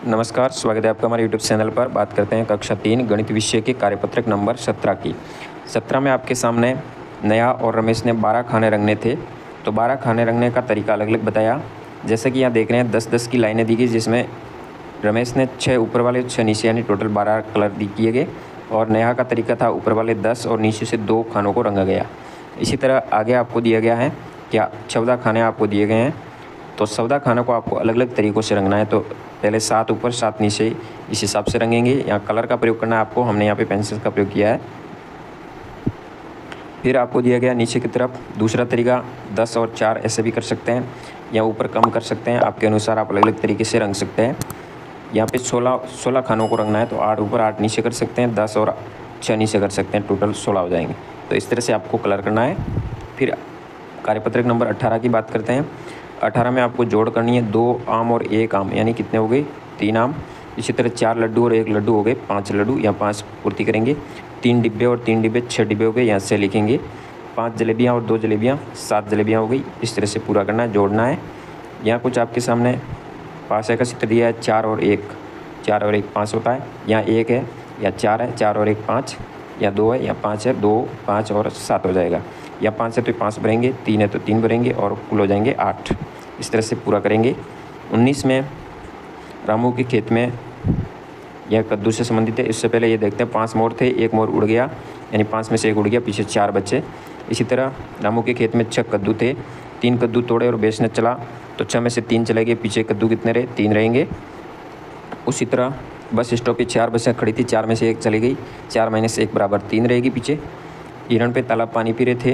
नमस्कार, स्वागत है आपका हमारे यूट्यूब चैनल पर। बात करते हैं कक्षा 3 गणित विषय के कार्यपत्रक नंबर 17 की। 17 में आपके सामने नेहा और रमेश ने 12 खाने रंगने थे, तो 12 खाने रंगने का तरीका अलग अलग बताया। जैसे कि यहाँ देख रहे हैं 10-10 की लाइनें दी गई, जिसमें रमेश ने 6 ऊपर वाले 6 नीचे यानी टोटल 12 कलर किए गए, और नेहा का तरीका था ऊपर वाले 10 और नीचे से 2 खानों को रंगा गया। इसी तरह आगे आपको दिया गया है क्या 14 खाने आपको दिए गए हैं, तो 14 खानों को आपको अलग अलग तरीक़ों से रंगना है। तो पहले 7 ऊपर 7 नीचे इस हिसाब से रंगेंगे। यहाँ कलर का प्रयोग करना है आपको, हमने यहाँ पे पेंसिल का प्रयोग किया है। फिर आपको दिया गया नीचे की तरफ दूसरा तरीका 10 और 4 ऐसे भी कर सकते हैं, या ऊपर कम कर सकते हैं, आपके अनुसार आप अलग अलग तरीके से रंग सकते हैं। यहाँ पे 16 खानों को रंगना है, तो 8 ऊपर 8 नीचे कर सकते हैं, 10 और 6 नीचे कर सकते हैं, टोटल 16 हो जाएंगे। तो इस तरह से आपको कलर करना है। फिर कार्यपत्रक नंबर 18 की बात करते हैं। 18 में आपको जोड़ करनी है 2 आम और 1 आम, यानी कितने हो गए 3 आम। इसी तरह 4 लड्डू और 1 लड्डू हो गए 5 लड्डू, या 5 पूर्ति करेंगे। 3 डिब्बे और 3 डिब्बे 6 डिब्बे हो गए, यहाँ से लिखेंगे। 5 जलेबियाँ और 2 जलेबियाँ 7 जलेबियाँ हो गई। इस तरह से पूरा करना है, जोड़ना है। यहाँ कुछ आपके सामने पास का चित्र दिया है 4 और 1, 4 और 1 5 होता है। यहाँ 1 है या 4 है, 4 और 1 5, या 2 है या 5 है, 2 5 और 7 हो जाएगा। या 5 है तो 5 भरेंगे, 3 है तो 3 भरेंगे, और कुल हो जाएंगे 8। इस तरह से पूरा करेंगे। 19 में रामू के खेत में यह कद्दू से संबंधित है। इससे पहले ये देखते हैं 5 मोर थे, 1 मोर उड़ गया, यानी 5 में से 1 उड़ गया, पीछे 4 बच्चे। इसी तरह रामू के खेत में 6 कद्दू थे, 3 कद्दू तोड़े और बेचने चला, तो 6 में से 3 चले गए, पीछे कद्दू कितने रहे 3 रहेंगे। उसी तरह बस स्टॉप पे 4 बसें खड़ी थी, 4 में से 1 चली गई, 4 - 1 बराबर 3 रहेगी पीछे। हिरण पे तालाब पानी पी रहे थे,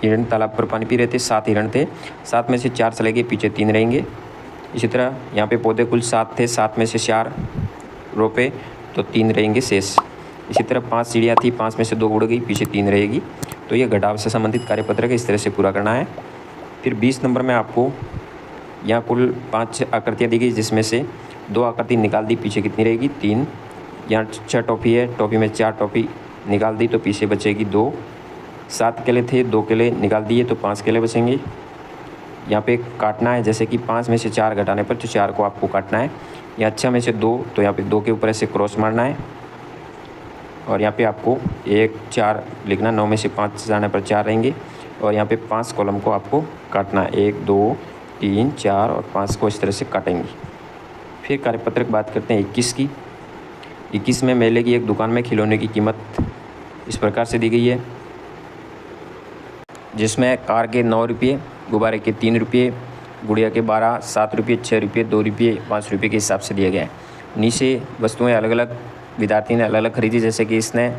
हिरण तालाब पर पानी पी रहे थे, 7 हिरण थे, 7 में से 4 चले गए, पीछे 3 रहेंगे। इसी तरह यहाँ पे पौधे कुल 7 थे, 7 में से 4 रोपे, तो 3 रहेंगे शेष। इसी तरह 5 सीढ़ियाँ थी, 5 में से 2 उड़ गई, पीछे 3 रहेगी। तो ये घटाव से संबंधित कार्यपत्रक इस तरह से पूरा करना है। फिर 20 नंबर में आपको यहाँ कुल 5 आकृतियाँ दी गई, जिसमें से 2 आकृति निकाल दी, पीछे कितनी रहेगी 3। यहाँ 6 टॉफ़ी है, टॉफ़ी में 4 टॉफ़ी निकाल दी, तो पीछे बचेगी 2। 7 केले थे, 2 केले निकाल दिए, तो 5 केले बचेंगे। यहाँ पे काटना है, जैसे कि 5 में से 4 घटाने पर तो 4 को आपको काटना है। यहाँ 6 में से 2, तो यहाँ पे 2 के ऊपर ऐसे क्रॉस मारना है, और यहाँ पे आपको 1 4 लिखना। 9 में से 5 जाने पर 4 रहेंगे, और यहाँ पे 5 कॉलम को आपको काटना है, 1 2 3 4 और 5 को इस तरह से काटेंगे। फिर कार्यपत्रक बात करते हैं 21 की। 21 में मेले की एक दुकान में खिलौने की कीमत इस प्रकार से दी गई है, जिसमें कार के 9 रुपये, गुब्बारे के 3 रुपये, गुड़िया के 12, 7 रुपये, 6 रुपये, 2 रुपये, 5 रुपये के हिसाब से दिए गए हैं। नीचे वस्तुएं अलग अलग विद्यार्थी ने अलग अलग खरीदी, जैसे कि इसने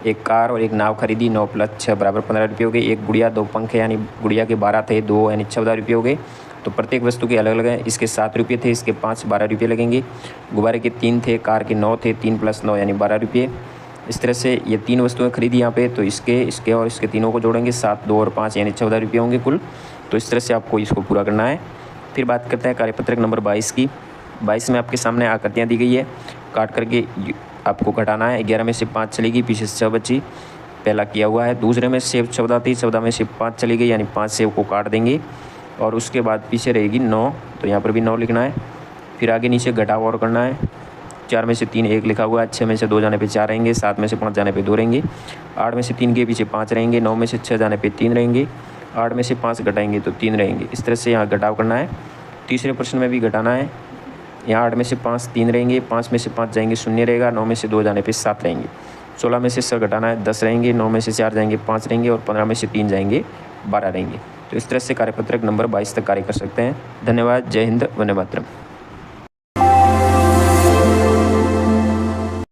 एक कार और एक नाव खरीदी, 9 + 6 बराबर 15 रुपये हो गए। एक गुड़िया, 2 पंखे, यानी गुड़िया के 12 थे, 2 यानी 14 रुपये हो गए। तो प्रत्येक वस्तु के अलग अलग हैं। इसके 7 रुपये थे, इसके 5 12 रुपये लगेंगे। गुब्बारे के 3 थे, कार के 9 थे, 3 + 9 यानी 12 रुपये। इस तरह से ये 3 वस्तुएं खरीदी यहाँ पे, तो इसके और इसके तीनों को जोड़ेंगे, 7 2 और 5 यानी 14 रुपये होंगे कुल। तो इस तरह से आपको इसको पूरा करना है। फिर बात करते हैं कार्यपत्रक नंबर 22 की। 22 में आपके सामने आकृतियाँ दी गई है, काट करके आपको घटाना है। 11 में से 5 चली गई, पीछे 6 बची, पहला किया हुआ है। दूसरे में सेब 14 थी, 14 में से 5 चली गई, यानी 5 सेब को काट देंगे, और उसके बाद पीछे रहेगी 9, तो यहाँ पर भी 9 लिखना है। फिर आगे नीचे घटाव और करना है। 4 में से 3 1 लिखा हुआ है, 6 में से 2 जाने पे 4 रहेंगे, 7 में से 5 जाने पे 2 रहेंगे, 8 में से 3 के पीछे 5 रहेंगे, 9 में से 6 जाने पे 3 रहेंगे, 8 में से 5 घटाएंगे तो 3 रहेंगे। इस तरह से यहाँ घटाव करना है। तीसरे प्रश्न में भी घटाना है। यहाँ 8 में से 5 3 रहेंगे, 5 में से 5 जाएंगे 0 रहेगा, 9 में से 2 जाने पे 7 रहेंगे। 16 में से 6 घटाना है, 10 रहेंगे, 9 में से 4 जाएंगे 5 रहेंगे, और 15 में से 3 जाएंगे 12 रहेंगे। तो इस तरह से कार्यपत्रक नंबर 22 तक कार्य कर सकते हैं। धन्यवाद। जय हिंद, वंदे मातरम।